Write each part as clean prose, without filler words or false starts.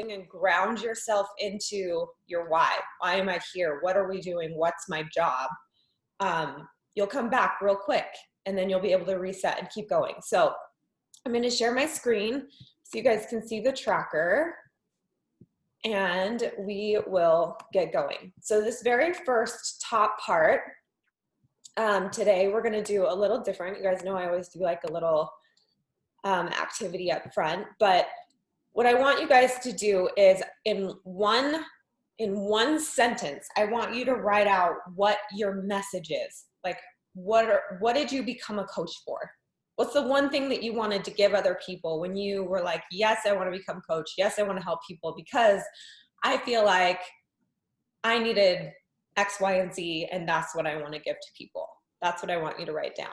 doing and ground yourself into your why. Why am I here? What are we doing? What's my job? You'll come back real quick and then you'll be able to reset and keep going. So I'm going to share my screen so you guys can see the tracker and we will get going. So this very first top part, today we're going to do a little different. You guys know I always do like a little activity up front, but what I want you guys to do is in one sentence, I want you to write out what your message is. Like, what did you become a coach for? What's the one thing that you wanted to give other people when you were like, yes, I want to become a coach. Yes, I want to help people because I feel like I needed X, Y, and Z, and that's what I want to give to people. That's what I want you to write down.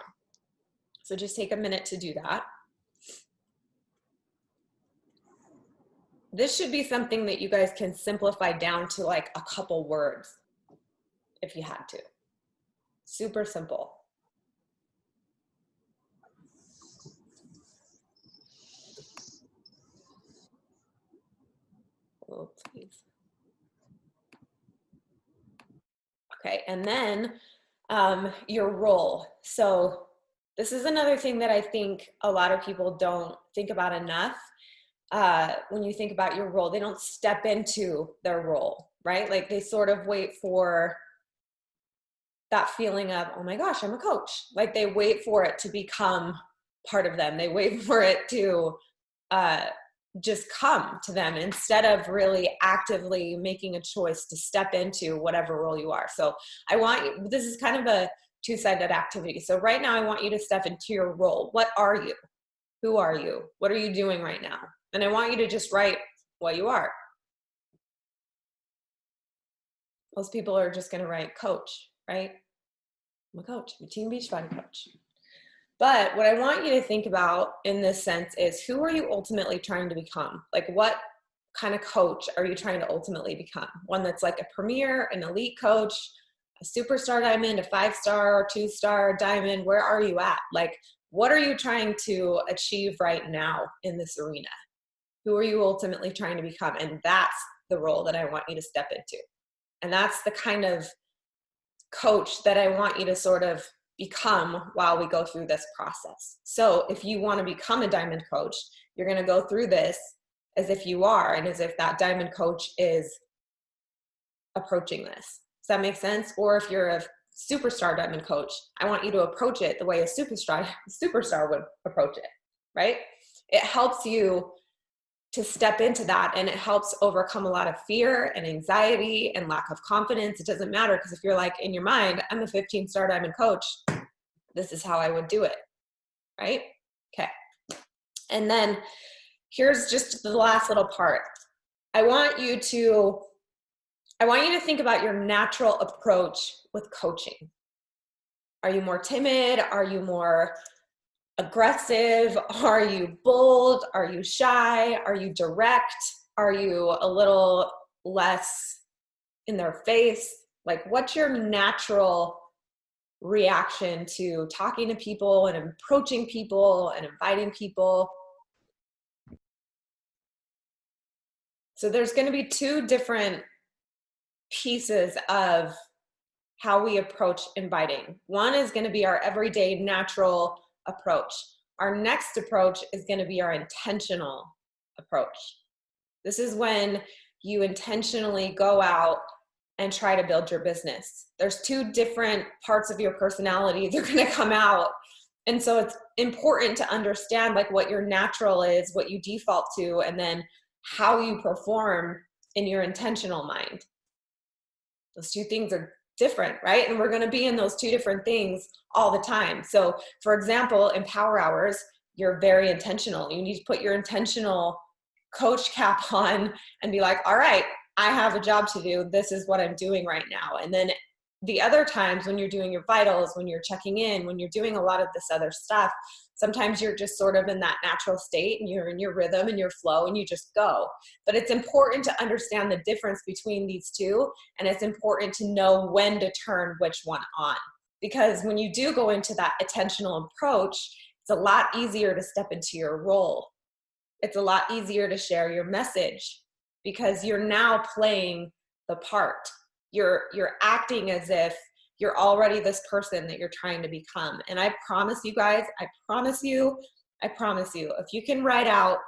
So just take a minute to do that. This should be something that you guys can simplify down to like a couple words if you had to. Super simple. Oh, please. Okay, and then your role. So this is another thing that I think a lot of people don't think about enough. When you think about your role, they don't step into their role, right? Like they sort of wait for that feeling of, oh my gosh, I'm a coach. Like they wait for it to become part of them. They wait for it to just come to them instead of really actively making a choice to step into whatever role you are. So I want you, this is kind of a two-sided activity. So right now I want you to step into your role. What are you? Who are you? What are you doing right now? And I want you to just write what you are. Most people are just going to write coach, right? I'm a coach. I'm a Team Beachbody coach. But what I want you to think about in this sense is who are you ultimately trying to become? Like what kind of coach are you trying to ultimately become? One that's like a premier, an elite coach, a superstar diamond, a 5-star or 2-star diamond? Where are you at? Like what are you trying to achieve right now in this arena? Who are you ultimately trying to become? And that's the role that I want you to step into. And that's the kind of coach that I want you to sort of become while we go through this process. So if you want to become a diamond coach, you're going to go through this as if you are, and as if that diamond coach is approaching this. Does that make sense? Or if you're a superstar diamond coach, I want you to approach it the way a superstar would approach it, right? It helps you to step into that, and it helps overcome a lot of fear and anxiety and lack of confidence. It doesn't matter, because if you're like in your mind, I'm a 15-star diamond coach, this is how I would do it, right? Okay. And then here's just the last little part. I want you to think about your natural approach with coaching. Are you more timid? Are you more aggressive? Are you bold? Are you shy? Are you direct? Are you a little less in their face? Like, what's your natural reaction to talking to people and approaching people and inviting people? So there's going to be two different pieces of how we approach inviting. One is going to be our everyday natural approach. Our next approach is going to be our intentional approach. This is when you intentionally go out and try to build your business. There's two different parts of your personality that are going to come out. And so it's important to understand like what your natural is, what you default to, and then how you perform in your intentional mind. Those two things are different, right? And we're going to be in those two different things all the time. So for example, in Power Hours, you're very intentional. You need to put your intentional coach cap on and be like, all right, I have a job to do. This is what I'm doing right now. And then the other times when you're doing your vitals, when you're checking in, when you're doing a lot of this other stuff, sometimes you're just sort of in that natural state and you're in your rhythm and your flow and you just go. But it's important to understand the difference between these two. And it's important to know when to turn which one on. Because when you do go into that attentional approach, it's a lot easier to step into your role. It's a lot easier to share your message. because you're now playing the part. You're acting as if you're already this person that you're trying to become. And I promise you guys, I promise you, if you can write out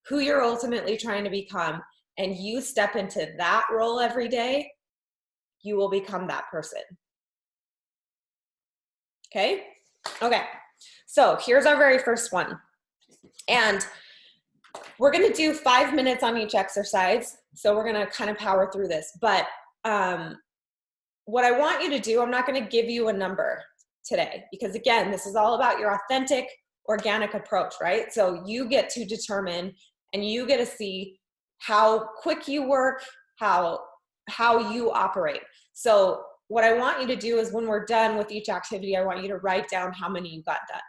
who you're ultimately trying to become and you step into that role every day, you will become that person. Okay? Okay. So here's our very first one. And we're going to do 5 minutes on each exercise. So we're going to kind of power through this. But what I want you to do, I'm not going to give you a number today because, again, this is all about your authentic, organic approach, right? So you get to determine and you get to see how quick you work, how you operate. So what I want you to do is when we're done with each activity, I want you to write down how many you got done.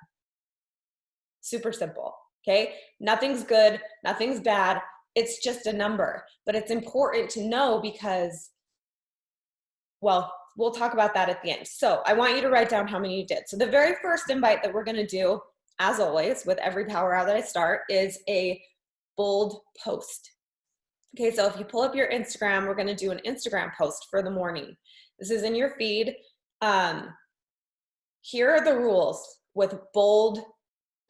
Super simple, okay? Nothing's good, nothing's bad. It's just a number, but it's important to know because, well, we'll talk about that at the end. So I want you to write down how many you did. So the very first invite that we're gonna do, as always, with every power hour that I start, is a bold post. Okay, so if you pull up your Instagram, we're gonna do an Instagram post for the morning. This is in your feed. Here are the rules with bold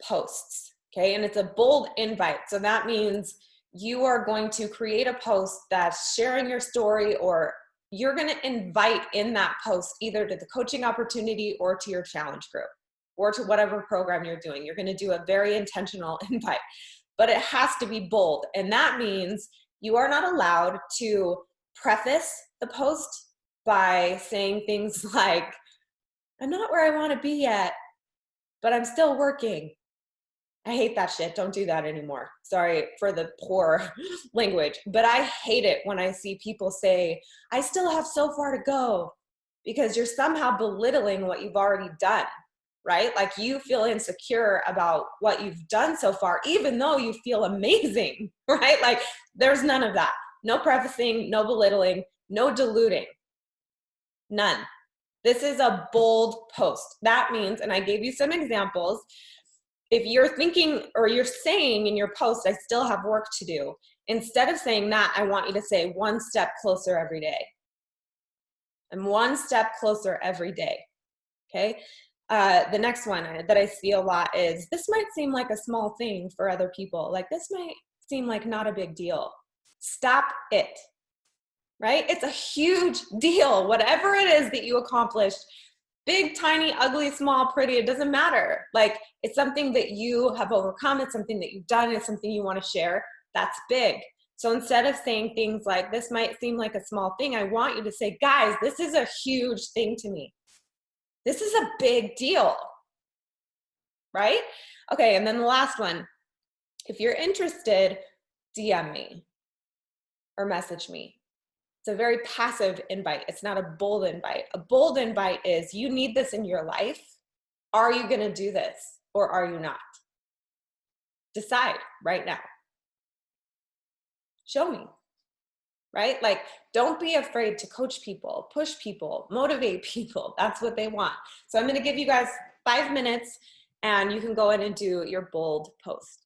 posts, okay? And it's a bold invite. So that means you are going to create a post that's sharing your story, or you're going to invite in that post either to the coaching opportunity or to your challenge group or to whatever program you're doing. You're going to do a very intentional invite, but it has to be bold. And that means you are not allowed to preface the post by saying things like, I'm not where I want to be yet, but I'm still working. I hate that shit. Don't do that anymore. Sorry for the poor language, but I hate it when I see people say, I still have so far to go, because you're somehow belittling what you've already done, right? Like you feel insecure about what you've done so far, even though you feel amazing, right? Like there's none of that. No prefacing, no belittling, no diluting, none. This is a bold post. That means, and I gave you some examples, if you're thinking or you're saying in your post, I still have work to do, instead of saying that, I want you to say one step closer every day. I'm one step closer every day, okay? The next one that I see a lot is, this might seem like a small thing for other people. Like this might seem like not a big deal. Stop it, right? It's a huge deal. Whatever it is that you accomplished, big, tiny, ugly, small, pretty, it doesn't matter. Like it's something that you have overcome. It's something that you've done. It's something you want to share. That's big. So instead of saying things like, this might seem like a small thing, I want you to say, guys, this is a huge thing to me. This is a big deal, right? Okay, and then the last one, if you're interested, DM me or message me. It's a very passive invite. It's not a bold invite. A bold invite is, you need this in your life. Are you going to do this or are you not? Decide right now. Show me, right? Like, don't be afraid to coach people, push people, motivate people. That's what they want. So I'm going to give you guys 5 minutes and you can go in and do your bold post.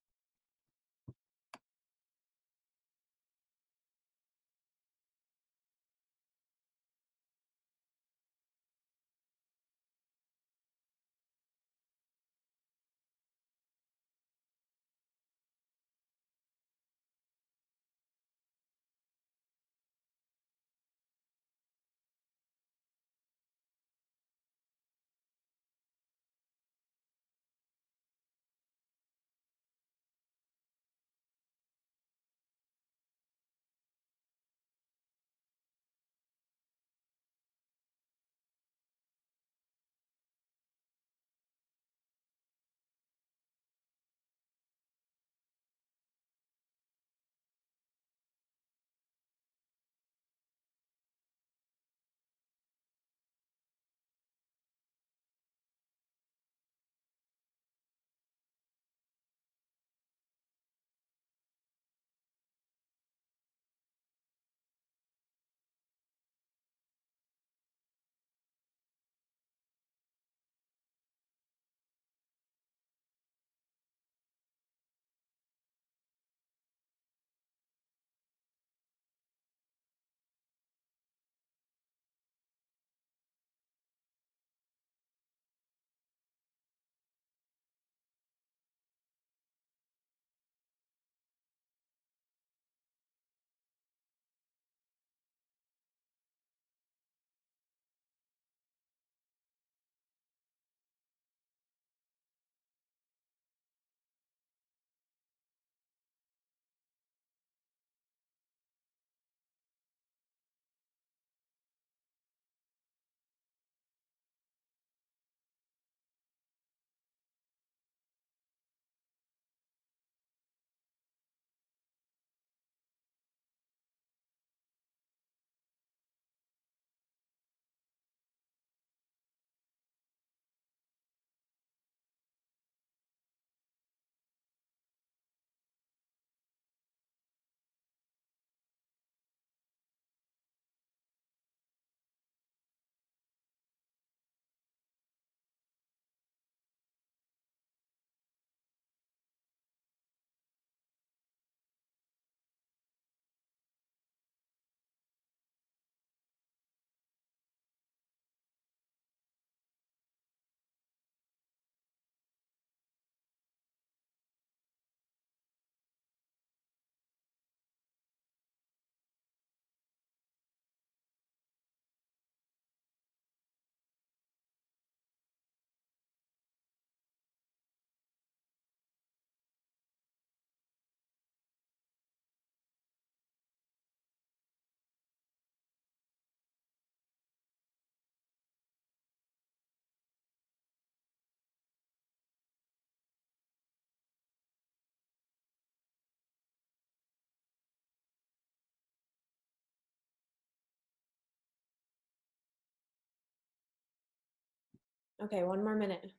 Okay, one more minute.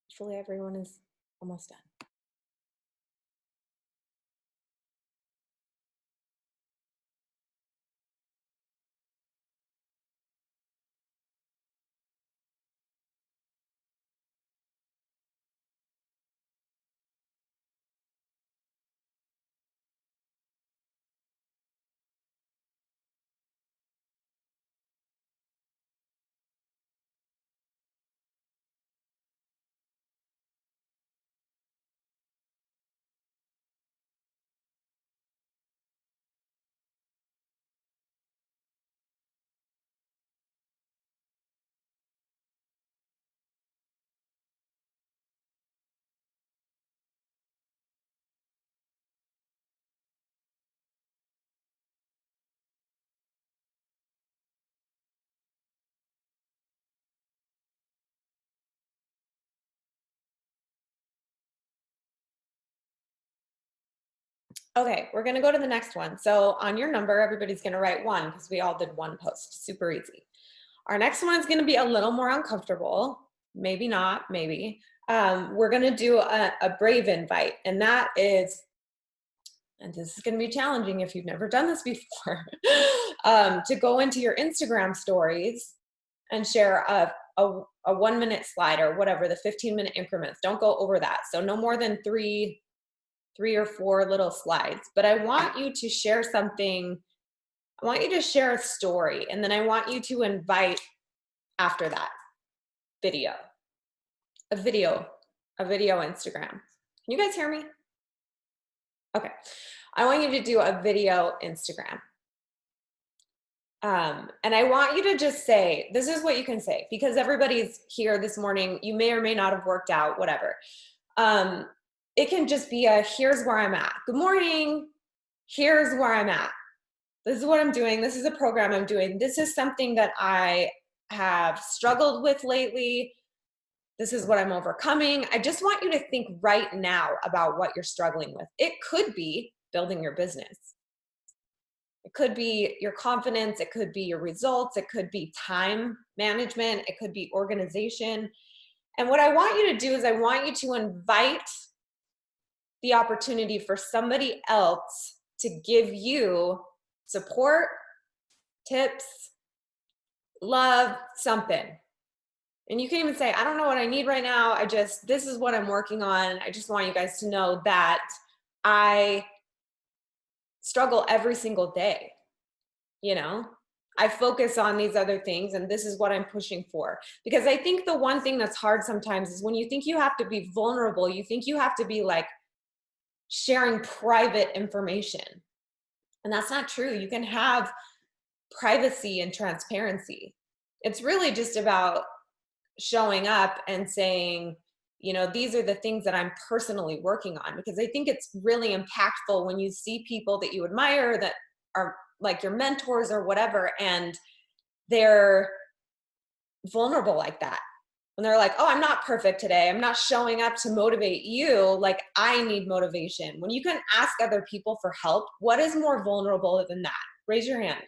Hopefully everyone is almost done. Okay, we're gonna go to the next one. So on your number, everybody's gonna write one because we all did one post, super easy. Our next one is gonna be a little more uncomfortable, maybe not, maybe. We're gonna do a brave invite, and that is, and this is gonna be challenging if you've never done this before, to go into your Instagram stories and share a 1 minute slide or whatever, the 15-minute increments. Don't go over that. So no more than three or four little slides, but I want you to share something. I want you to share a story, and then I want you to invite after that video, a video, a video Instagram. Can you guys hear me? Okay. I want you to do a video Instagram. And I want you to just say, this is what you can say, because everybody's here this morning. You may or may not have worked out, whatever. It can just be a, here's where I'm at. Good morning. Here's where I'm at. This is what I'm doing. This is a program I'm doing. This is something that I have struggled with lately. This is what I'm overcoming. I just want you to think right now about what you're struggling with. It could be building your business. It could be your confidence. It could be your results. It could be time management. It could be organization. And what I want you to do is I want you to invite the opportunity for somebody else to give you support, tips, love, something. And you can even say, I don't know what I need right now. This is what I'm working on. I just want you guys to know that I struggle every single day. You know, I focus on these other things, and this is what I'm pushing for. Because I think the one thing that's hard sometimes is when you think you have to be vulnerable, you think you have to be like sharing private information. And that's not true. You can have privacy and transparency. It's really just about showing up and saying, you know, these are the things that I'm personally working on, because I think it's really impactful when you see people that you admire that are like your mentors or whatever, and they're vulnerable like that. When they're like, oh, I'm not perfect today. I'm not showing up to motivate you. Like, I need motivation. When you can ask other people for help, what is more vulnerable than that? Raise your hand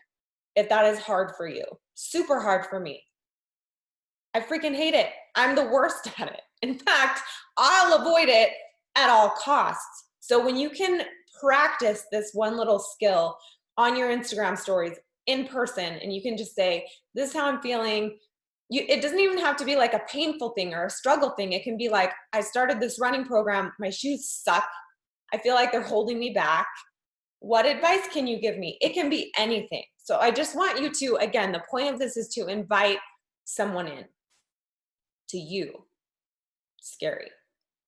if that is hard for you. Super hard for me. I freaking hate it. I'm the worst at it. In fact, I'll avoid it at all costs. So when you can practice this one little skill on your Instagram stories in person, and you can just say, this is how I'm feeling. It doesn't even have to be like a painful thing or a struggle thing. It can be like, I started this running program. My shoes suck. I feel like they're holding me back. What advice can you give me? It can be anything. So I just want you to, again, the point of this is to invite someone in to you. Scary.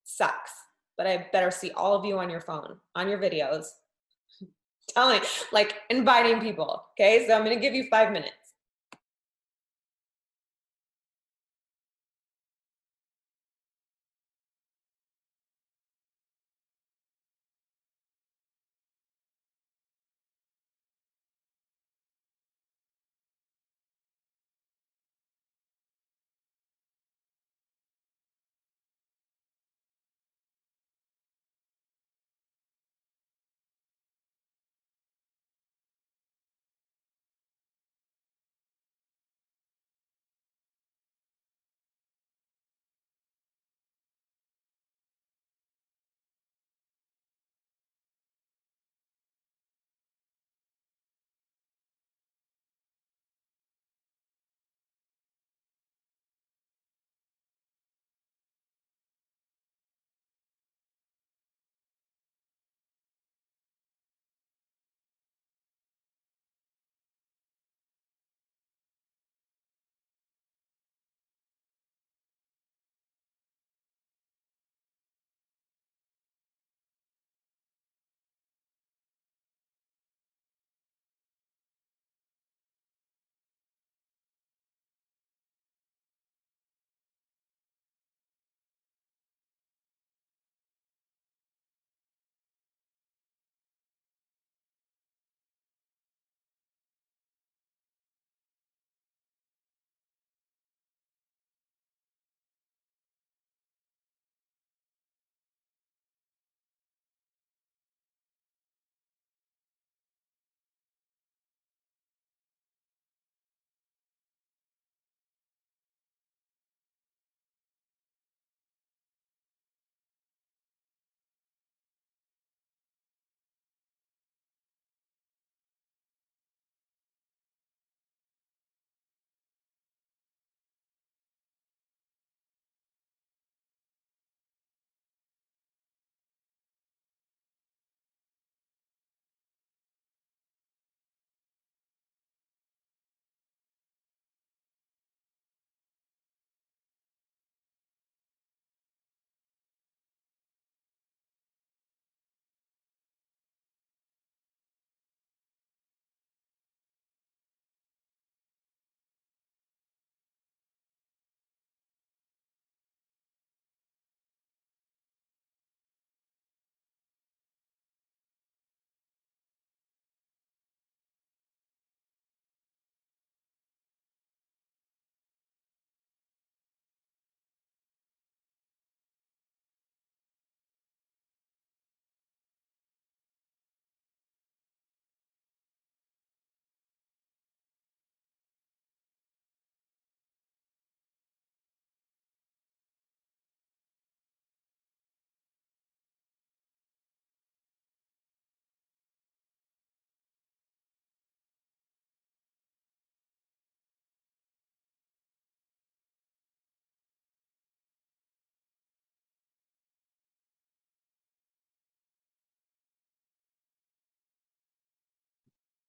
Sucks. But I better see all of you on your phone, on your videos, telling, like inviting people. Okay, so I'm going to give you 5 minutes.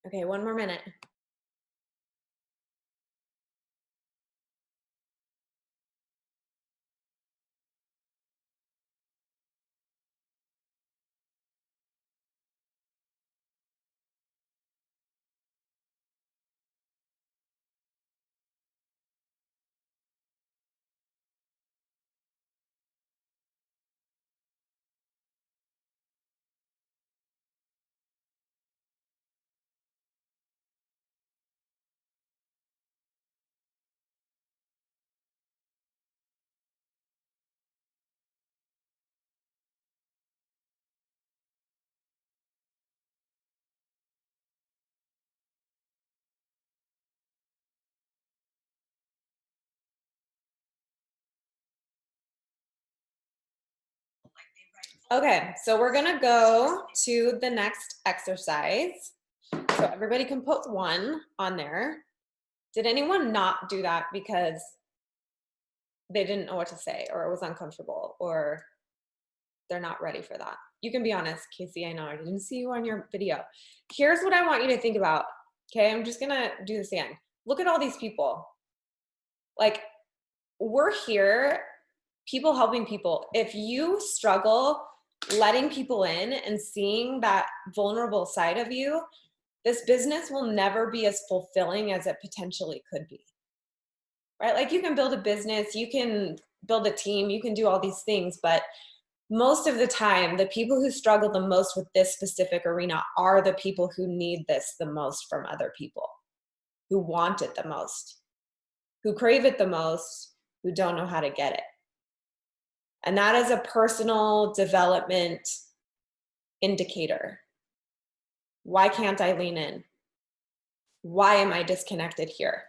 Okay, one more minute. Okay, so we're gonna go to the next exercise. So everybody can put one on there. Did anyone not do that because they didn't know what to say or it was uncomfortable or they're not ready for that? You can be honest, Casey, I know I didn't see you on your video. Here's what I want you to think about. Okay, I'm just gonna do this again. Look at all these people. Like, we're here, people helping people. If you struggle letting people in and seeing that vulnerable side of you, this business will never be as fulfilling as it potentially could be. Right? Like, you can build a business, you can build a team, you can do all these things, but most of the time, the people who struggle the most with this specific arena are the people who need this the most from other people, who want it the most, who crave it the most, who don't know how to get it. And that is a personal development indicator. Why can't I lean in? Why am I disconnected here?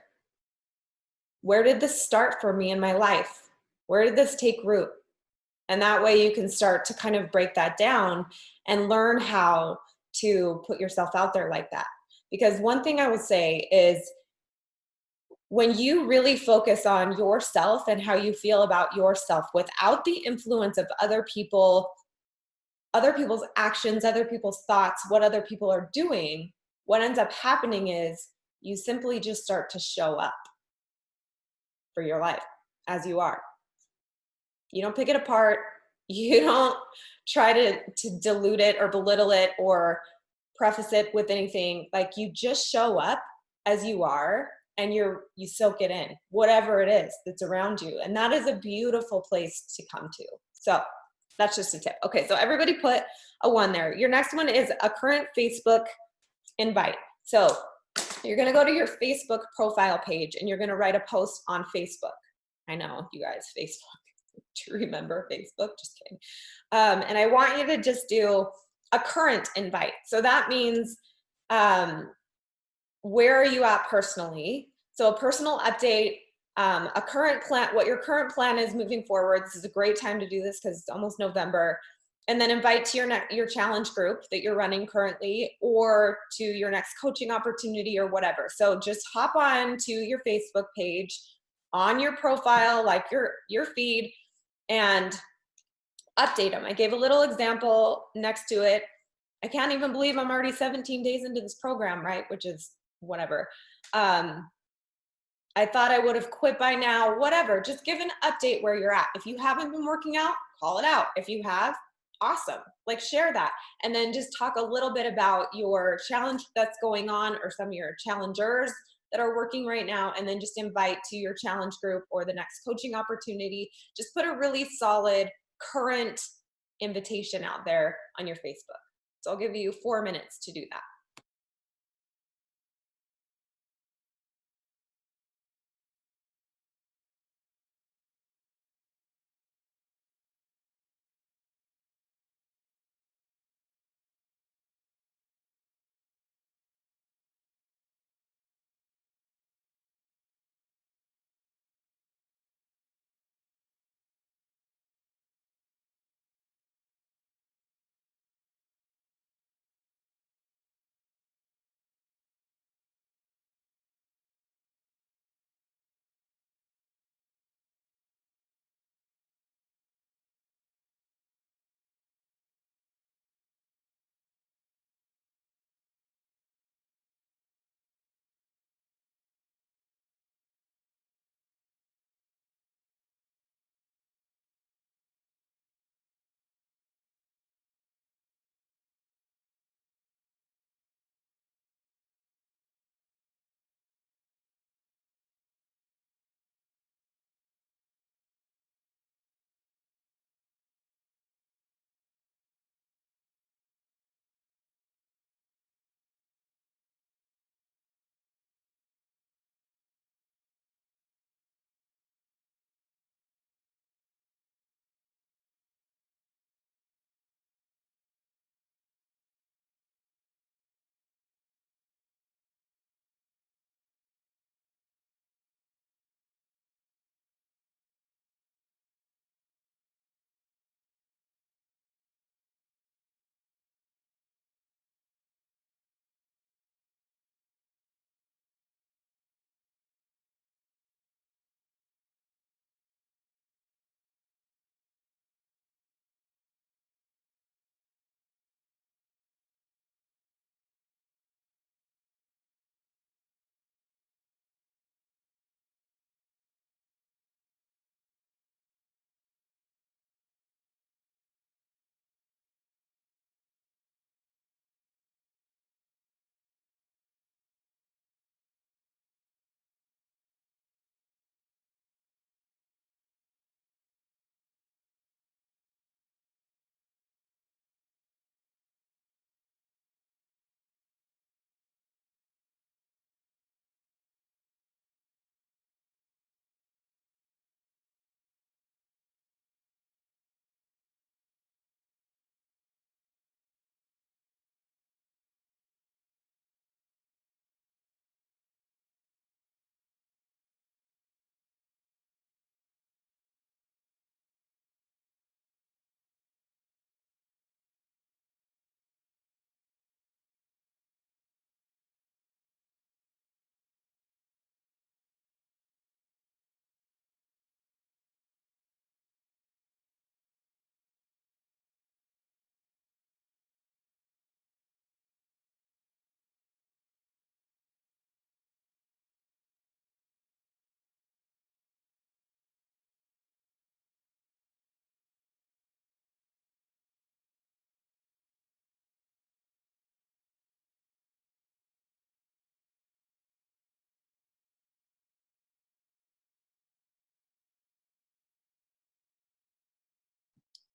Where did this start for me in my life? Where did this take root? And that way you can start to kind of break that down and learn how to put yourself out there like that. Because one thing I would say is when you really focus on yourself and how you feel about yourself without the influence of other people, other people's actions, other people's thoughts, what other people are doing, what ends up happening is you simply just start to show up for your life as you are. You don't pick it apart. You don't try to dilute it or belittle it or preface it with anything. Like, you just show up as you are and you soak it in, whatever it is that's around you. And that is a beautiful place to come to. So that's just a tip. Okay, so everybody put a 1 there. Your next one is a current Facebook invite. So you're gonna go to your Facebook profile page and you're gonna write a post on Facebook. I know, you guys, Facebook. To remember Facebook, just kidding. And I want you to just do a current invite. So that means where are you at personally? So a personal update, a current plan, what your current plan is moving forward. This is a great time to do this because it's almost November. And then invite to your challenge group that you're running currently, or to your next coaching opportunity or whatever. So just hop on to your Facebook page, on your profile, like your feed, and update them. I gave a little example next to it. I can't even believe I'm already 17 days into this program, right? Which is whatever. I thought I would have quit by now, whatever. Just give an update where you're at. If you haven't been working out, call it out. If you have, awesome. Like, share that. And then just talk a little bit about your challenge that's going on or some of your challengers that are working right now. And then just invite to your challenge group or the next coaching opportunity. Just put a really solid current invitation out there on your Facebook. So I'll give you 4 minutes to do that.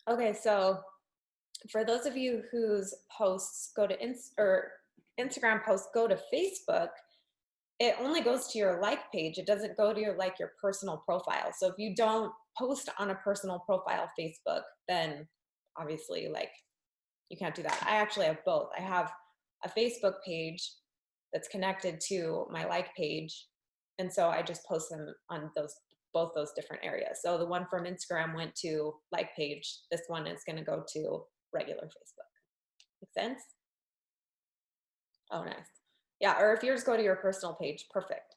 Okay, so for those of you whose posts go to Instagram posts go to Facebook, it only goes to your like page. It doesn't go to your personal profile. So if you don't post on a personal profile Facebook, then obviously like you can't do that. I actually have both. I have a Facebook page that's connected to my like page, and so I just post them on both those different areas. So the one from Instagram went to like page. This one is going to go to regular Facebook. Make sense? Oh, nice. Yeah, or if yours go to your personal page, perfect.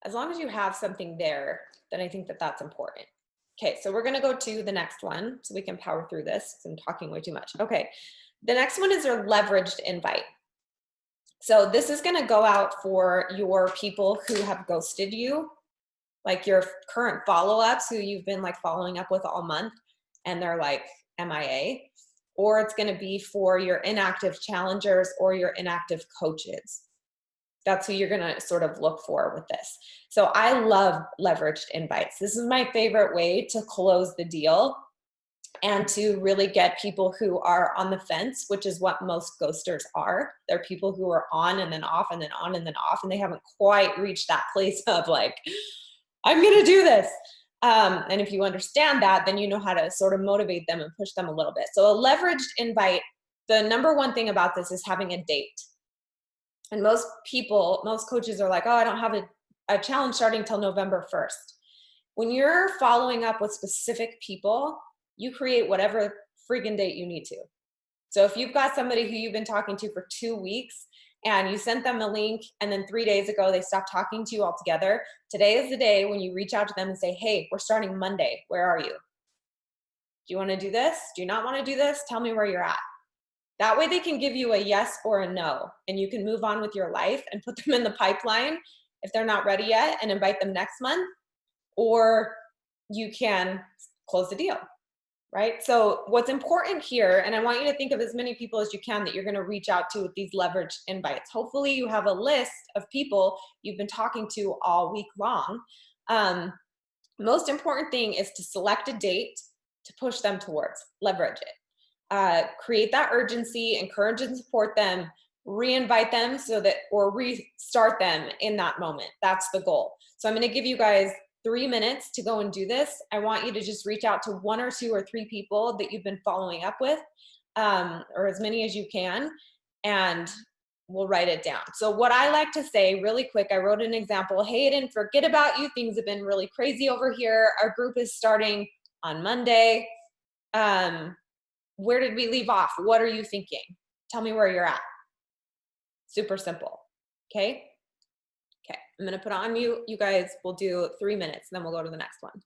As long as you have something there, then I think that that's important. Okay, so we're gonna go to the next one so we can power through this because I'm talking way too much. Okay, the next one is your leveraged invite. So this is gonna go out for your people who have ghosted you, like your current follow-ups who you've been like following up with all month and they're like MIA, or it's gonna be for your inactive challengers or your inactive coaches. That's who you're gonna sort of look for with this. So I love leveraged invites. This is my favorite way to close the deal and to really get people who are on the fence, which is what most ghosters are. They're people who are on and then off and then on and then off, and they haven't quite reached that place of like, I'm gonna do this. And if you understand that, then you know how to sort of motivate them and push them a little bit. So a leveraged invite, the number one thing about this is having a date. And most coaches are like, oh, I don't have a challenge starting till November 1st. When you're following up with specific people, you create whatever freaking date you need to. So if you've got somebody who you've been talking to for 2 weeks and you sent them a link and then 3 days ago they stopped talking to you altogether, today is the day when you reach out to them and say, hey, we're starting Monday. Where are you? Do you want to do this? Do you not want to do this? Tell me where you're at. That way they can give you a yes or a no, and you can move on with your life and put them in the pipeline if they're not ready yet and invite them next month, or you can close the deal, right? So what's important here, and I want you to think of as many people as you can that you're going to reach out to with these leveraged invites. Hopefully you have a list of people you've been talking to all week long. Most important thing is to select a date to push them towards, leverage it. Create that urgency, encourage and support them, re-invite them or restart them in that moment. That's the goal. So I'm going to give you guys 3 minutes to go and do this. I want you to just reach out to 1 or 2 or 3 people that you've been following up with, or as many as you can, and we'll write it down. So what I like to say really quick, I wrote an example. Hey, I didn't forget about you. Things have been really crazy over here. Our group is starting on Monday. Where did we leave off? What are you thinking? Tell me where you're at. Super simple. Okay? Okay. I'm going to put on mute. You guys will do 3 minutes, and then we'll go to the next one.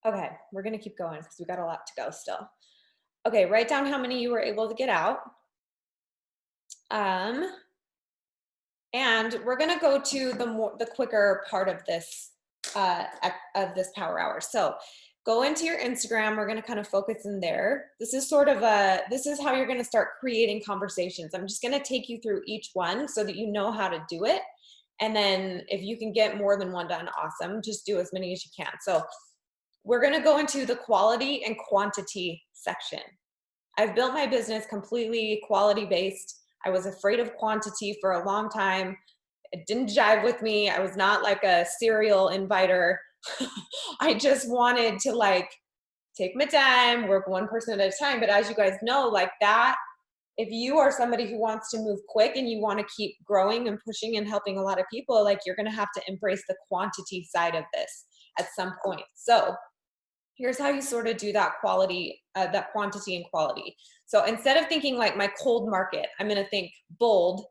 Okay, we're gonna keep going because we got a lot to go still. Okay, write down how many you were able to get out. Um, and we're gonna go to the quicker part of this power hour. So go into your Instagram. We're gonna kind of focus in there. This is this is how you're gonna start creating conversations. I'm just gonna take you through each one so that you know how to do it. And then if you can get more than one done, awesome. Just do as many as you can. So we're going to go into the quality and quantity section. I've built my business completely quality based. I was afraid of quantity for a long time. It didn't jive with me. I was not like a serial inviter. I just wanted to like take my time, work one person at a time. But as you guys know, like that, if you are somebody who wants to move quick and you want to keep growing and pushing and helping a lot of people, like you're going to have to embrace the quantity side of this at some point. So here's how you sort of do that that quantity and quality. So instead of thinking like my cold market, I'm going to think bold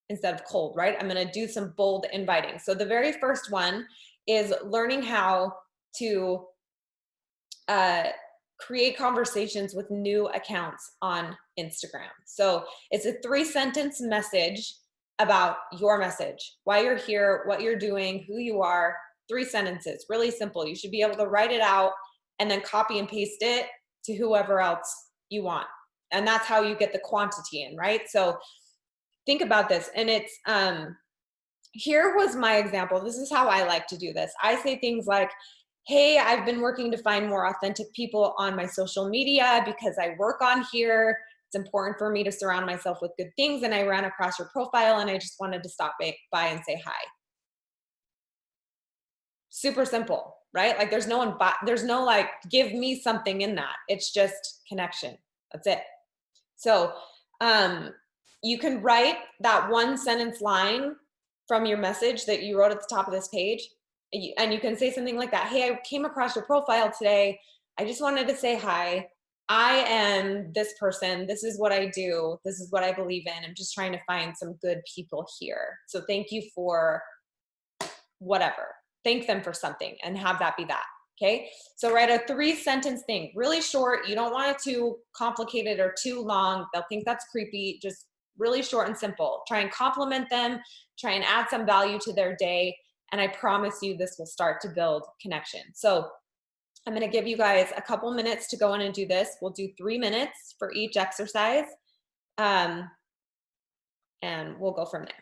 instead of cold, right? I'm going to do some bold inviting. So the very first one is learning how to create conversations with new accounts on Instagram. So it's a 3-sentence message about your message, why you're here, what you're doing, who you are. 3 sentences, really simple. You should be able to write it out and then copy and paste it to whoever else you want. And that's how you get the quantity in, right? So think about this. And it's, here was my example. This is how I like to do this. I say things like, hey, I've been working to find more authentic people on my social media because I work on here. It's important for me to surround myself with good things. And I ran across your profile and I just wanted to stop by and say hi. Super simple, right? Like there's no like, give me something in that. It's just connection. That's it. So you can write that 1-sentence line from your message that you wrote at the top of this page. And you can say something like that. Hey, I came across your profile today. I just wanted to say hi. I am this person. This is what I do. This is what I believe in. I'm just trying to find some good people here. So thank you for whatever. Thank them for something and have that be that. Okay. So write a 3-sentence thing, really short. You don't want it too complicated or too long. They'll think that's creepy. Just really short and simple. Try and compliment them, try and add some value to their day. And I promise you this will start to build connection. So I'm going to give you guys a couple minutes to go in and do this. We'll do 3 minutes for each exercise. And we'll go from there.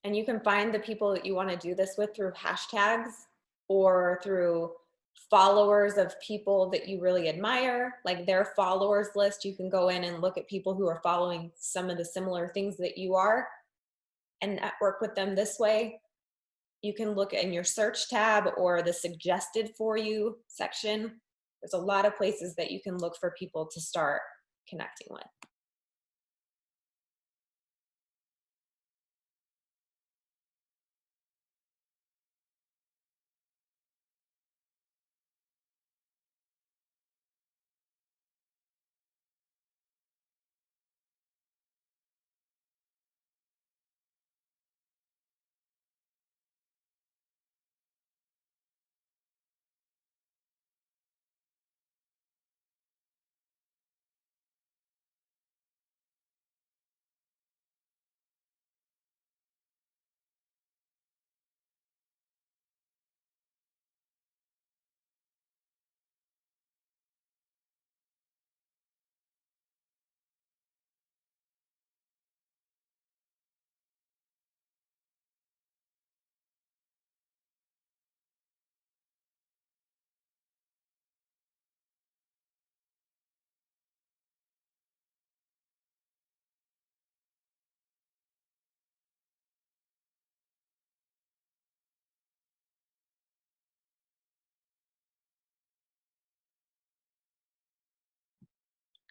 And you can find the people that you want to do this with through hashtags or through followers of people that you really admire, like their followers list. You can go in and look at people who are following some of the similar things that you are and network with them this way. You can look in your search tab or the suggested for you section. There's a lot of places that you can look for people to start connecting with.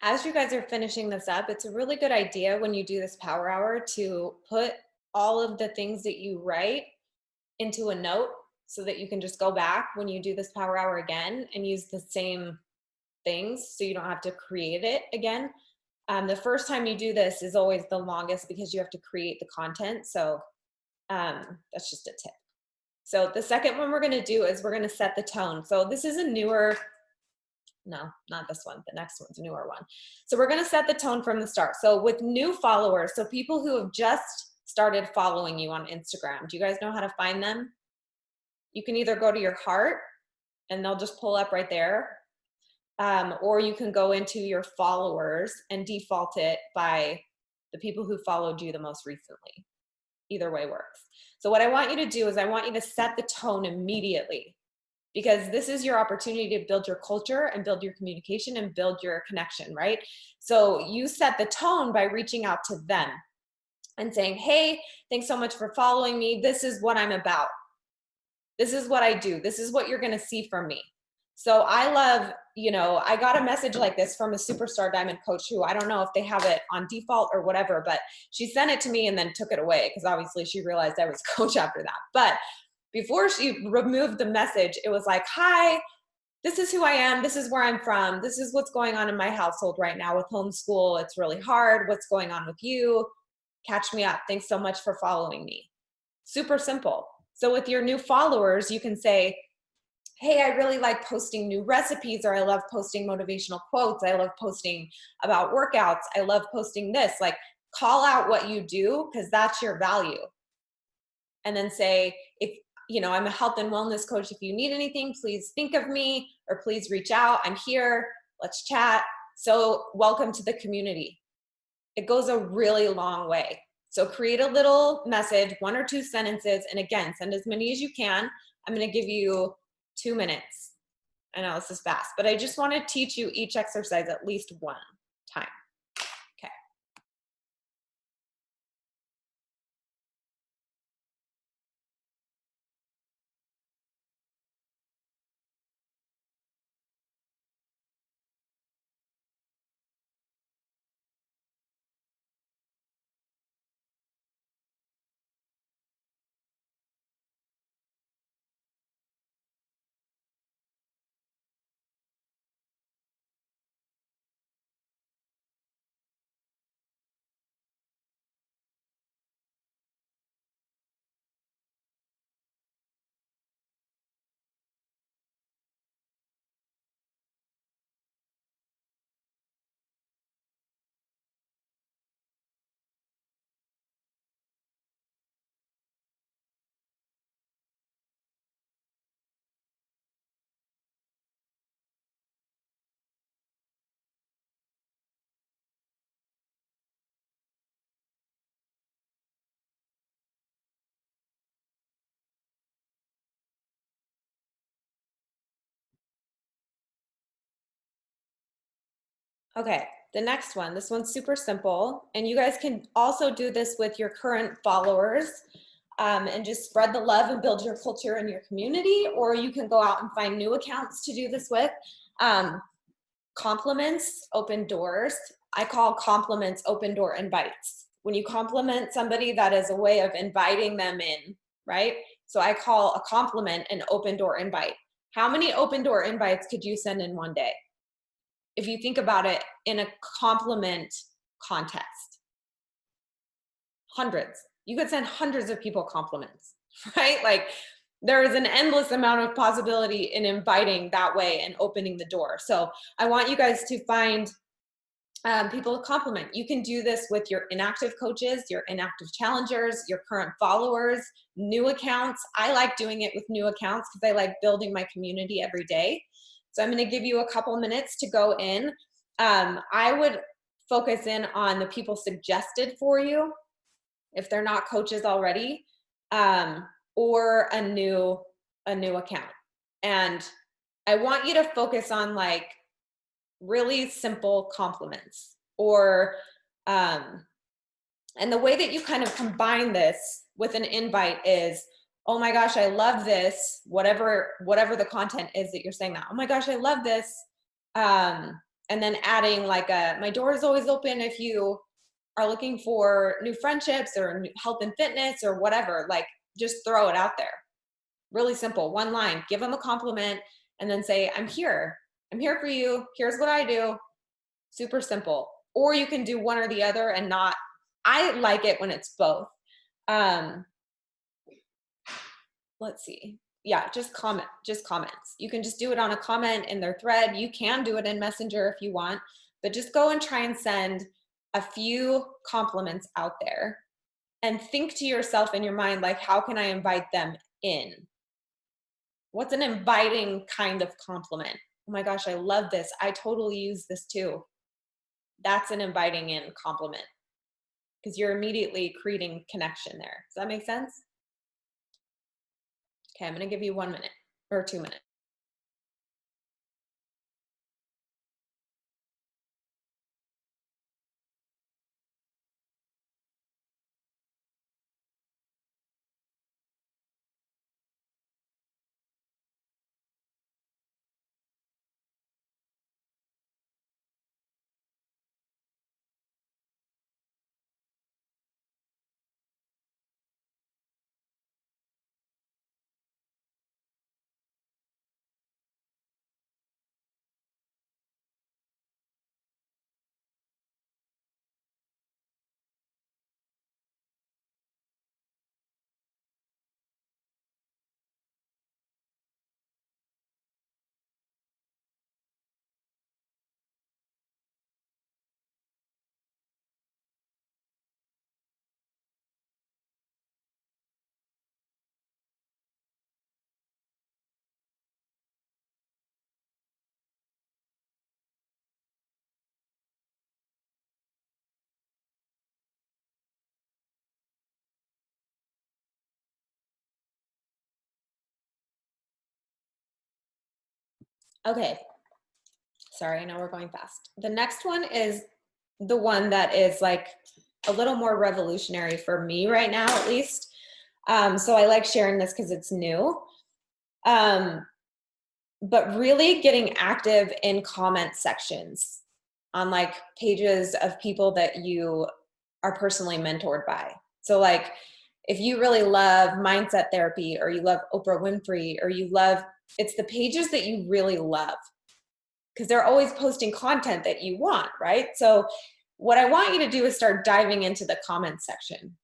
As you guys are finishing this up, it's a really good idea when you do this power hour to put all of the things that you write into a note so that you can just go back when you do this power hour again and use the things so you don't have to create it again. The first time you do this is always the longest because you have to create the content. So that's just a tip. So the second one we're going to do is we're going to set the tone. So this is a newer, no, not this one. The next one's a newer one. So we're going to set the tone from the start. So with new followers, so people who have just started following you on Instagram, do you guys know how to find them? You can either go to your heart and they'll just pull up right there. Or you can go into your followers and default it by the people who followed you the most recently. Either way works. So what I want you to do is I want you to set the tone immediately, because this is your opportunity to build your culture and build your communication and build your connection, right? So you set the tone by reaching out to them and saying, hey, thanks so much for following me. This is what I'm about. This is what I do. This is what you're going to see from me. So I love, I got a message like this from a superstar diamond coach who, I don't know if they have it on default or whatever, but she sent it to me and then took it away because obviously she realized I was a coach after that. But before she removed the message, it was like, hi, this is who I am. This is where I'm from. This is what's going on in my household right now with homeschool. It's really hard. What's going on with you? Catch me up. Thanks so much for following me. Super simple. So with your new followers, you can say, hey, I really like posting new recipes, or I love posting motivational quotes. I love posting about workouts. I love posting this. Like, call out what you do because that's your value. And then say, if I'm a health and wellness coach. If you need anything, please think of me, or please reach out. I'm here. Let's chat. So welcome to the community. It goes a really long way. So create a little message, 1 or 2 sentences, and again, send as many as you can. I'm going to give you 2 minutes. I know this is fast, but I just want to teach you each exercise at least one time. Okay. Okay, the next one. This one's super simple. And you guys can also do this with your current followers and just spread the love and build your culture and your community, or you can go out and find new accounts to do this with. Compliments open doors. I call compliments open door invites. When you compliment somebody, that is a way of inviting them in, right? So I call a compliment an open door invite. How many open door invites could you send in one day? If you think about it in a compliment context, hundreds. You could send hundreds of people compliments, right? Like, there is an endless amount of possibility in inviting that way and opening the door. So I want you guys to find people to compliment. You can do this with your inactive coaches, your inactive challengers, your current followers, new accounts. I like doing it with new accounts because I like building my community every day. So I'm going to give you a couple minutes to go in. I would focus in on the people suggested for you if they're not coaches already, or a new account. And I want you to focus on like really simple compliments, or and the way that you kind of combine this with an invite is, oh my gosh, I love this, whatever the content is that you're saying that, oh my gosh, I love this. And then adding like my door is always open if you are looking for new friendships or health and fitness or whatever. Like, just throw it out there. Really simple, one line, give them a compliment and then say, I'm here. I'm here for you. Here's what I do. Super simple. Or you can do one or the other and not. I like it when it's both. Let's see. Yeah, just comments. You can just do it on a comment in their thread. You can do it in Messenger if you want, but just go and try and send a few compliments out there and think to yourself in your mind, like, how can I invite them in? What's an inviting kind of compliment? Oh my gosh, I love this. I totally use this too. That's an inviting in compliment because you're immediately creating connection there. Does that make sense? Okay, I'm going to give you 1 minute or 2 minutes. Okay, sorry, I know we're going fast. The next one is the one that is like a little more revolutionary for me right now, at least. So I like sharing this because it's new. But really getting active in comment sections on like pages of people that you are personally mentored by. So like if you really love mindset therapy or you love Oprah Winfrey or you love, it's the pages that you really love because they're always posting content that you want, right? So what I want you to do is start diving into the comment section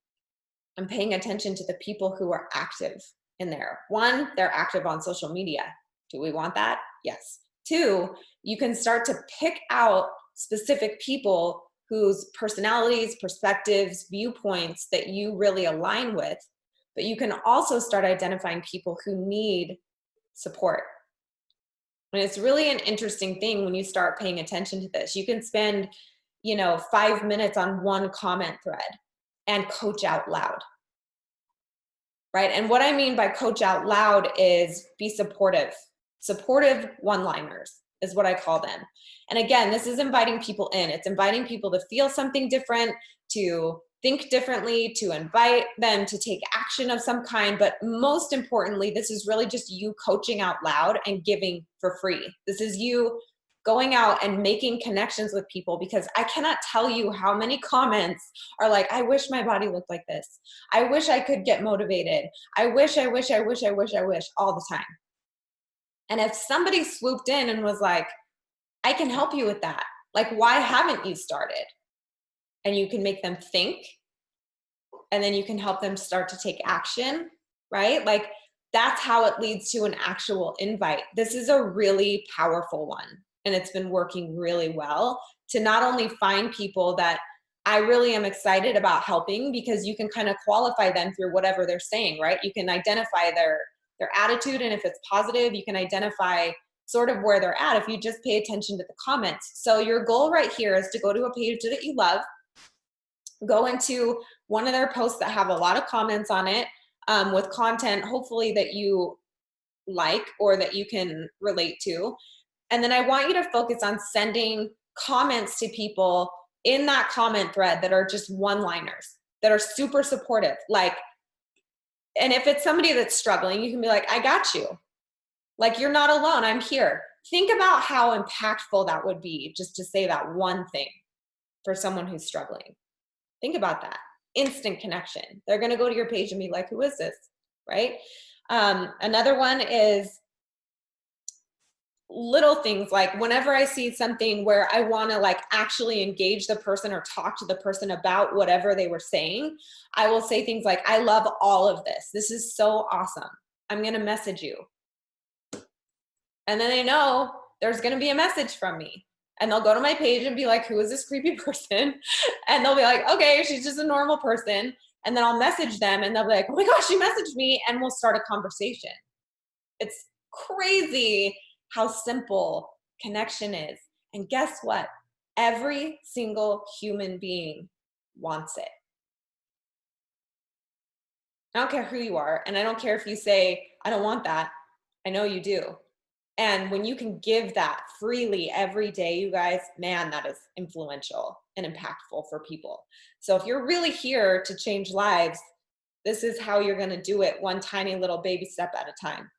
and paying attention to the people who are active in there. One, they're active on social media. Do we want that? Yes. Two, you can start to pick out specific people whose personalities, perspectives, viewpoints that you really align with, but you can also start identifying people who need support. And it's really an interesting thing when you start paying attention to this. You can spend, 5 minutes on one comment thread and coach out loud. Right? And what I mean by coach out loud is be supportive. Supportive one-liners is what I call them. And again, this is inviting people in. It's inviting people to feel something different, to think differently, to invite them to take action of some kind. But most importantly, this is really just you coaching out loud and giving for free. This is you going out and making connections with people, because I cannot tell you how many comments are like, I wish my body looked like this. I wish I could get motivated. I wish all the time. And if somebody swooped in and was like, I can help you with that. Like, why haven't you started? And you can make them think, and then you can help them start to take action, right? Like, that's how it leads to an actual invite. This is a really powerful one. And it's been working really well to not only find people that I really am excited about helping, because you can kind of qualify them through whatever they're saying, right? You can identify their attitude, and if it's positive, you can identify sort of where they're at if you just pay attention to the comments. So your goal right here is to go to a page that you love, go into one of their posts that have a lot of comments on it, with content hopefully that you like or that you can relate to. And then I want you to focus on sending comments to people in that comment thread that are just one-liners, that are super supportive. Like, and if it's somebody that's struggling, you can be like, I got you. Like, you're not alone, I'm here. Think about how impactful that would be just to say that one thing for someone who's struggling. Think about that. Instant connection. They're going to go to your page and be like, who is this? Right? Another one is little things, like whenever I see something where I want to like actually engage the person or talk to the person about whatever they were saying, I will say things like, I love all of this. This is so awesome. I'm going to message you. And then they know there's going to be a message from me. And they'll go to my page and be like, who is this creepy person? And they'll be like, okay, she's just a normal person. And then I'll message them and they'll be like, oh my gosh, she messaged me. And we'll start a conversation. It's crazy how simple connection is. And guess what? Every single human being wants it. I don't care who you are. And I don't care if you say, I don't want that. I know you do. And when you can give that freely every day, you guys, man, that is influential and impactful for people. So if you're really here to change lives, this is how you're going to do it, one tiny little baby step at a time.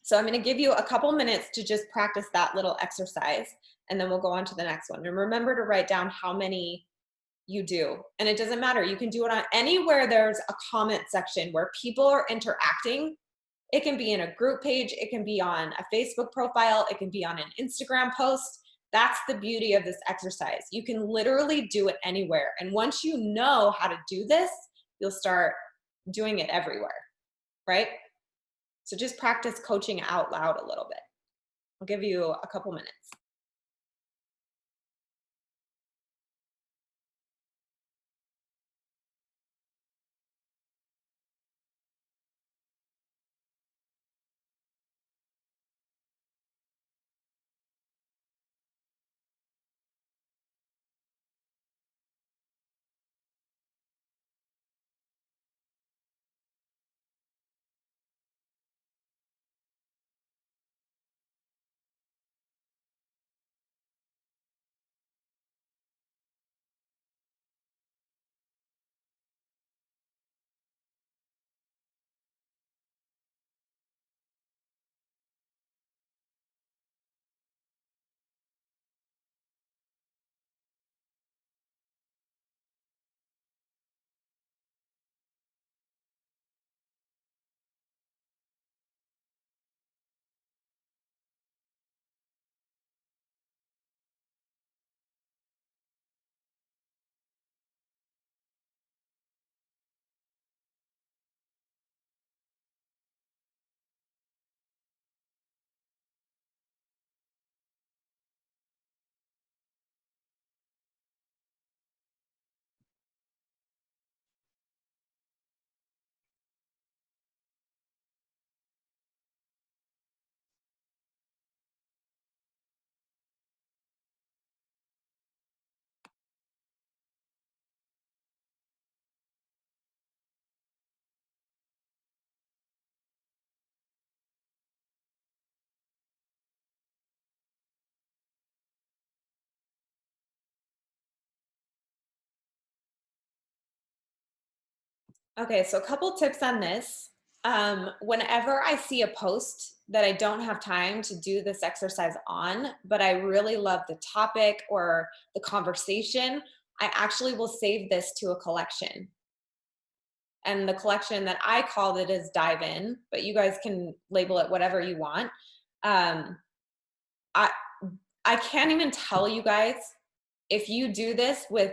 So I'm going to give you a couple minutes to just practice that little exercise, and then we'll go on to the next one. And remember to write down how many you do. And it doesn't matter. You can do it on anywhere there's a comment section where people are interacting. It can be in a group page. It can be on a Facebook profile. It can be on an Instagram post. That's the beauty of this exercise. You can literally do it anywhere. And once you know how to do this, you'll start doing it everywhere, right? So just practice coaching out loud a little bit. I'll give you a couple minutes. Okay, so a couple tips on this. Whenever I see a post that I don't have time to do this exercise on, but I really love the topic or the conversation, I actually will save this to a collection. And the collection that I called it is Dive In, but you guys can label it whatever you want. Um, I I can't even tell you guys, if you do this with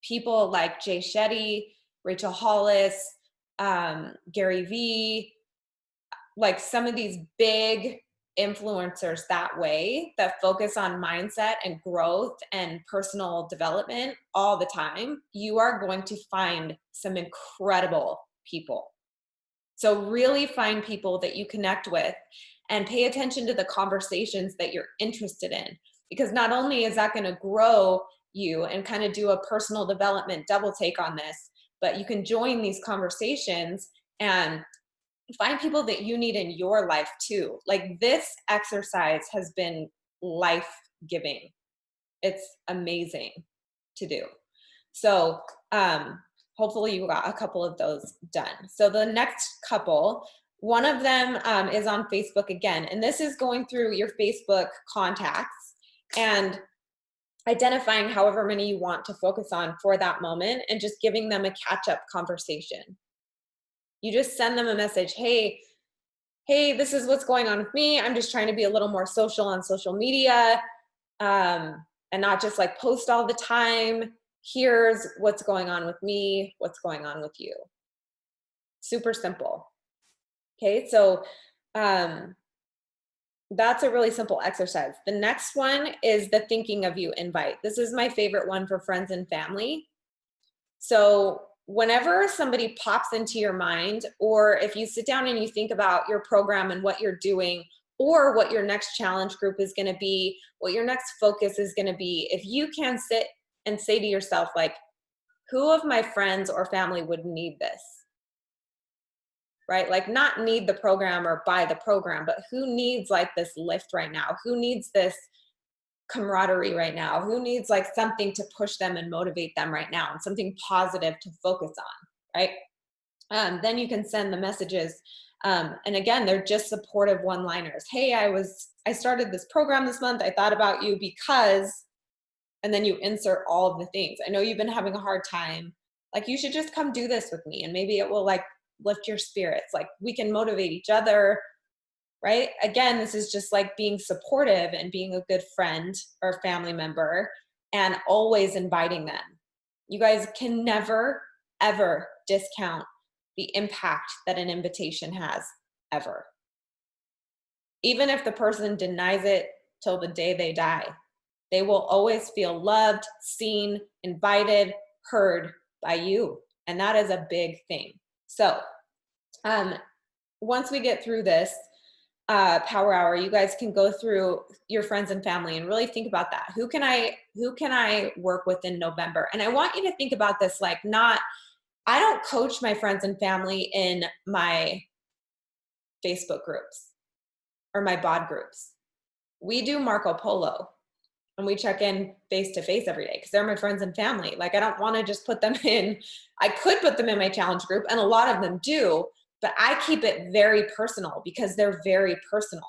people like Jay Shetty, Rachel Hollis, Gary Vee, like some of these big influencers that way that focus on mindset and growth and personal development all the time, you are going to find some incredible people. So really find people that you connect with and pay attention to the conversations that you're interested in, because not only is that going to grow you and kind of do a personal development double take on this, but you can join these conversations and find people that you need in your life too. Like this exercise has been life giving. It's amazing to do. So hopefully you got a couple of those done. So the next couple, one of them is on Facebook again, and this is going through your Facebook contacts and identifying however many you want to focus on for that moment and just giving them a catch-up conversation. You just send them a message, hey, hey, this is what's going on with me. I'm just trying to be a little more social on social media, and not just like post all the time. Here's what's going on with me, what's going on with you. Super simple. Okay, so um, that's a really simple exercise. The next one is the thinking of you invite. This is my favorite one for friends and family. So whenever somebody pops into your mind, or if you sit down and you think about your program and what you're doing, or what your next challenge group is going to be, what your next focus is going to be, if you can sit and say to yourself, like, who of my friends or family would need this? Right? Like, not need the program or buy the program, but who needs like this lift right now? Who needs this camaraderie right now? Who needs like something to push them and motivate them right now, and something positive to focus on, right? Then you can send the messages. And again, they're just supportive one-liners. Hey, I started this program this month. I thought about you because, and then you insert all of the things. I know you've been having a hard time. Like, you should just come do this with me, and maybe it will like lift your spirits. Like, we can motivate each other, right? Again, this is just like being supportive and being a good friend or family member, and always inviting them. You guys can never, ever discount the impact that an invitation has, ever. Even if the person denies it till the day they die, they will always feel loved, seen, invited, heard by you. And that is a big thing. So, once we get through this power hour, you guys can go through your friends and family and really think about that. Who can I work with in November? And I want you to think about this, like, not, I don't coach my friends and family in my Facebook groups or my bod groups. We do Marco Polo, and we check in face to face every day because they're my friends and family. Like, I don't want to just put them in, I could put them in my challenge group, and a lot of them do, but I keep it very personal because they're very personal.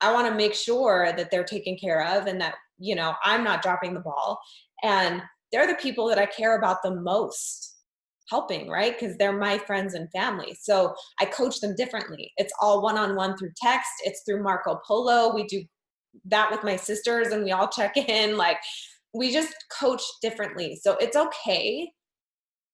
I want to make sure that they're taken care of, and that, I'm not dropping the ball. And they're the people that I care about the most helping, right? Because they're my friends and family. So I coach them differently. It's all one-on-one through text. It's through Marco Polo. We do that with my sisters, and we all check in. Like, we just coach differently. So it's okay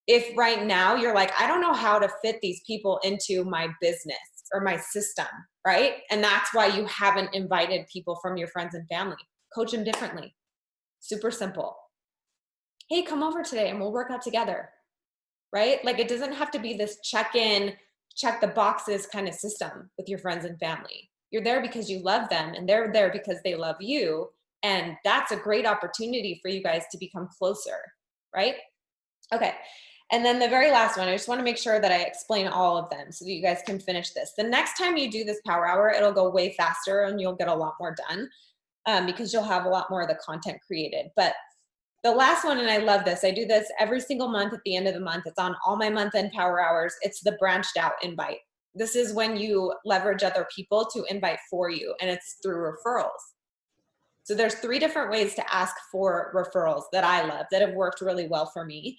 if right now you're like, I don't know how to fit these people into my business or my system, right? And that's why you haven't invited people from your friends and family. Coach them differently. Super simple. Hey, come over today and we'll work out together, right? Like, it doesn't have to be this check-in, check the boxes kind of system with your friends and family. You're there because you love them, and they're there because they love you. And that's a great opportunity for you guys to become closer, right? Okay. And then the very last one, I just want to make sure that I explain all of them so that you guys can finish this. The next time you do this power hour, it'll go way faster and you'll get a lot more done, because you'll have a lot more of the content created. But the last one, and I love this, I do this every single month at the end of the month. It's on all my month-end power hours. It's the branched out invite. This is when you leverage other people to invite for you, and it's through referrals. So there's 3 different ways to ask for referrals that I love, that have worked really well for me.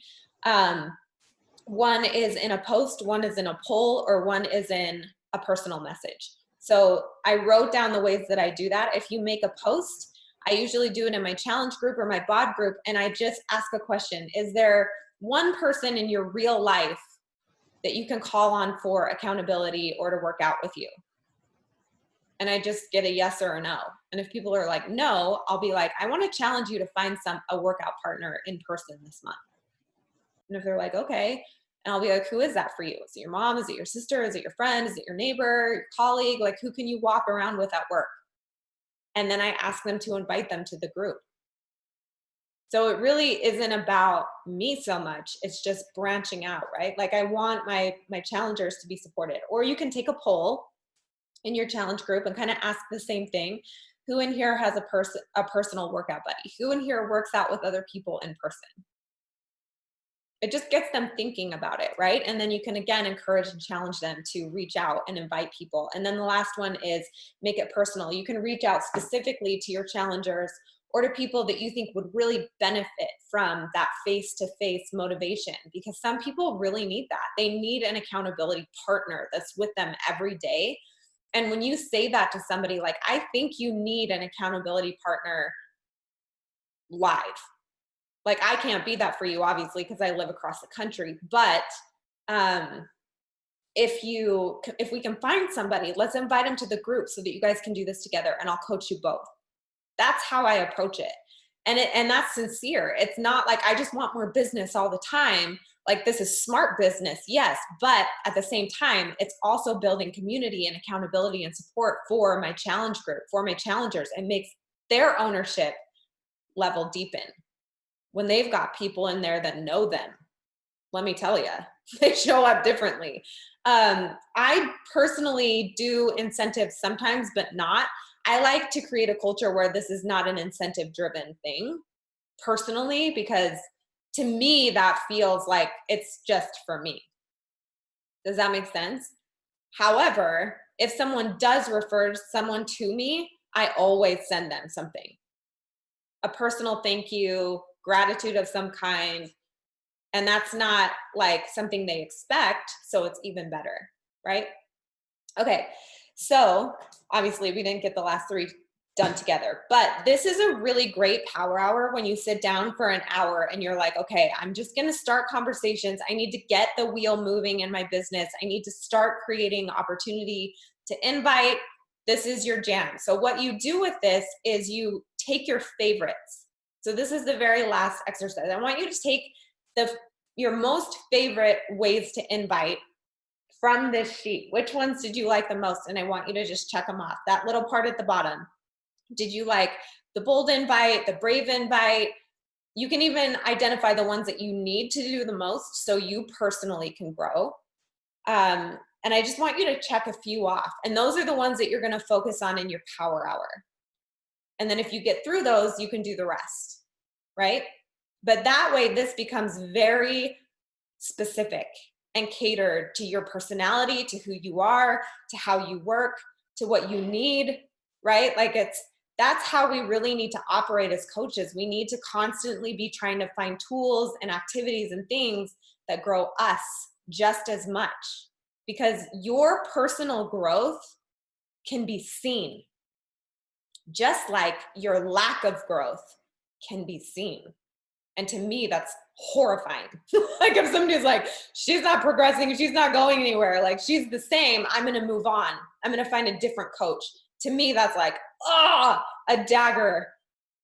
One is in a post, one is in a poll, or one is in a personal message. So I wrote down the ways that I do that. If you make a post, I usually do it in my challenge group or my bod group, and I just ask a question. Is there one person in your real life that you can call on for accountability or to work out with you? And I just get a yes or a no. And if people are like, no, I'll be like, I want to challenge you to find a workout partner in person this month. And if they're like, okay, and I'll be like, who is that for you? Is it your mom? Is it your sister? Is it your friend? Is it your neighbor, your colleague? Like, who can you walk around with at work? And then I ask them to invite them to the group. So it really isn't about me so much. It's just branching out, right? Like, I want my challengers to be supported. Or you can take a poll in your challenge group and kind of ask the same thing. Who in here has a personal workout buddy? Who in here works out with other people in person? It just gets them thinking about it, right? And then you can, again, encourage and challenge them to reach out and invite people. And then the last one is make it personal. You can reach out specifically to your challengers or to people that you think would really benefit from that face-to-face motivation, because some people really need that. They need an accountability partner that's with them every day. And when you say that to somebody, like, I think you need an accountability partner live. Like, I can't be that for you, obviously, because I live across the country. But um, if we can find somebody, let's invite them to the group so that you guys can do this together, and I'll coach you both. That's how I approach it. And that's sincere. It's not like I just want more business all the time. Like, this is smart business, yes, but at the same time, it's also building community and accountability and support for my challenge group, for my challengers, and makes their ownership level deepen. When they've got people in there that know them, let me tell you, they show up differently. I personally do incentives sometimes, but not. I like to create a culture where this is not an incentive driven thing personally, because to me, that feels like it's just for me. Does that make sense? However, if someone does refer someone to me, I always send them something, a personal thank you, gratitude of some kind. And that's not like something they expect. So it's even better, right? Okay. So obviously we didn't get the last three done together, but this is a really great power hour when you sit down for an hour and you're like, okay, I'm just going to start conversations. I need to get the wheel moving in my business. I need to start creating opportunity to invite. This is your jam. So what you do with this is you take your favorites. So this is the very last exercise. I want you to take your most favorite ways to invite from this sheet. Which ones did you like the most? And I want you to just check them off. That little part at the bottom. Did you like the bold invite, the brave invite? You can even identify the ones that you need to do the most so you personally can grow. And I just want you to check a few off. And those are the ones that you're going to focus on in your power hour. And then if you get through those, you can do the rest, right? But that way, this becomes very specific and catered to your personality, to who you are, to how you work, to what you need, right? Like, that's how we really need to operate as coaches. We need to constantly be trying to find tools and activities and things that grow us just as much, because your personal growth can be seen, just like your lack of growth can be seen. And to me, that's horrifying. Like, if somebody's like, she's not progressing, she's not going anywhere, like, she's the same, I'm going to move on, I'm going to find a different coach. To me, that's like, a dagger.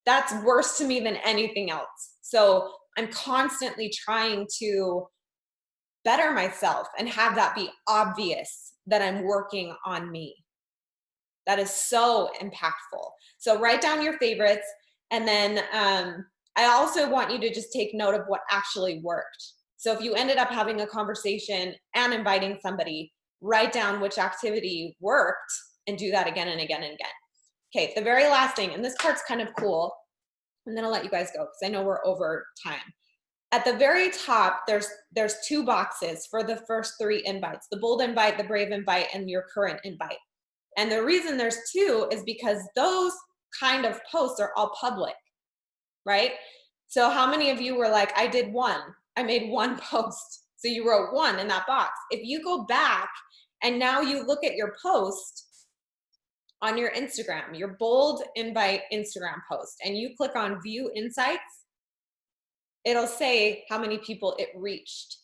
That's worse to me than anything else. So I'm constantly trying to better myself and have that be obvious that I'm working on me. That is so impactful. So write down your favorites. And then I also want you to just take note of what actually worked. So if you ended up having a conversation and inviting somebody, write down which activity worked and do that again and again and again. Okay, the very last thing, and this part's kind of cool, and then I'll let you guys go because I know we're over time. At the very top, there's two boxes for the first three invites: the bold invite, the brave invite, and your current invite. And the reason there's two is because those kind of posts are all public, right? So how many of you were like, I did one, I made one post. So you wrote one in that box. If you go back and now you look at your post on your Instagram, your bold invite Instagram post, and you click on view insights, it'll say how many people it reached.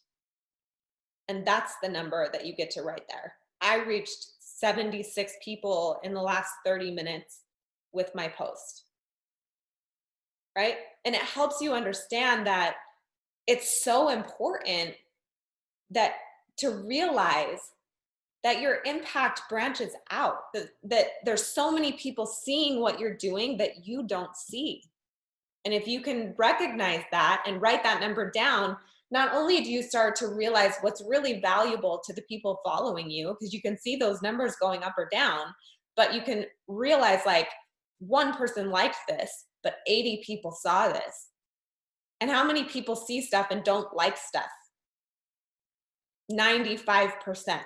And that's the number that you get to write there. I reached 76 people in the last 30 minutes with my post, right? And it helps you understand that it's so important that to realize that your impact branches out, that there's so many people seeing what you're doing that you don't see. And if you can recognize that and write that number down, not only do you start to realize what's really valuable to the people following you, because you can see those numbers going up or down, but you can realize, like, one person liked this, but 80 people saw this. And how many people see stuff and don't like stuff? 95%.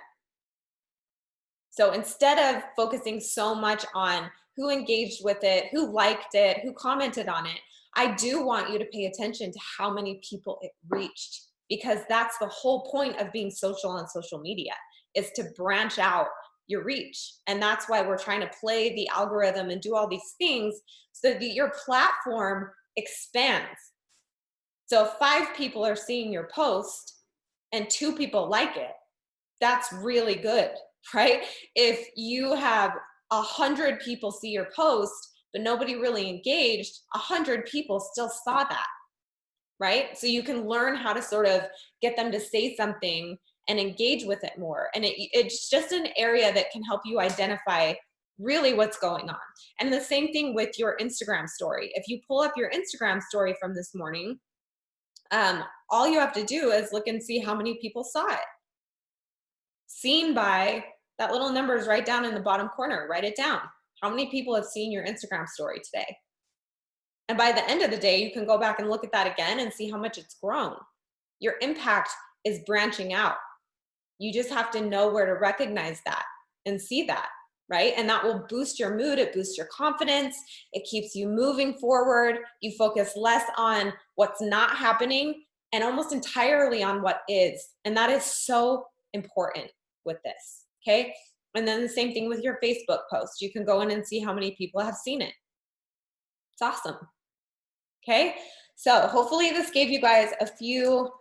So instead of focusing so much on who engaged with it, who liked it, who commented on it, I do want you to pay attention to how many people it reached, because that's the whole point of being social on social media, is to branch out your reach. And that's why we're trying to play the algorithm and do all these things so that your platform expands. So if 5 people are seeing your post and 2 people like it, that's really good, right? If you have 100 people see your post, but nobody really engaged, 100 people still saw that, right? So you can learn how to sort of get them to say something and engage with it more. And it's just an area that can help you identify really what's going on. And the same thing with your Instagram story. If you pull up your Instagram story from this morning, all you have to do is look and see how many people saw it. Seen by, that little number is right down in the bottom corner. Write it down. How many people have seen your Instagram story today? And by the end of the day, you can go back and look at that again and see how much it's grown. Your impact is branching out. You just have to know where to recognize that and see that, right? And that will boost your mood. It boosts your confidence. It keeps you moving forward. You focus less on what's not happening and almost entirely on what is. And that is so important with this, okay? And then the same thing with your Facebook post. You can go in and see how many people have seen it. It's awesome. Okay, so hopefully this gave you guys a few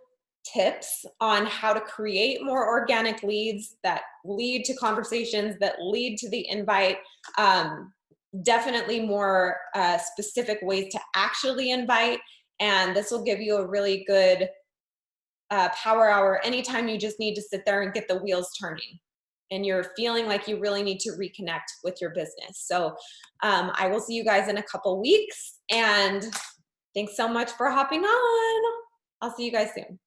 tips on how to create more organic leads that lead to conversations, that lead to the invite. Definitely more specific ways to actually invite. And this will give you a really good power hour anytime you just need to sit there and get the wheels turning and you're feeling like you really need to reconnect with your business. So I will see you guys in a couple weeks, and thanks so much for hopping on. I'll see you guys soon.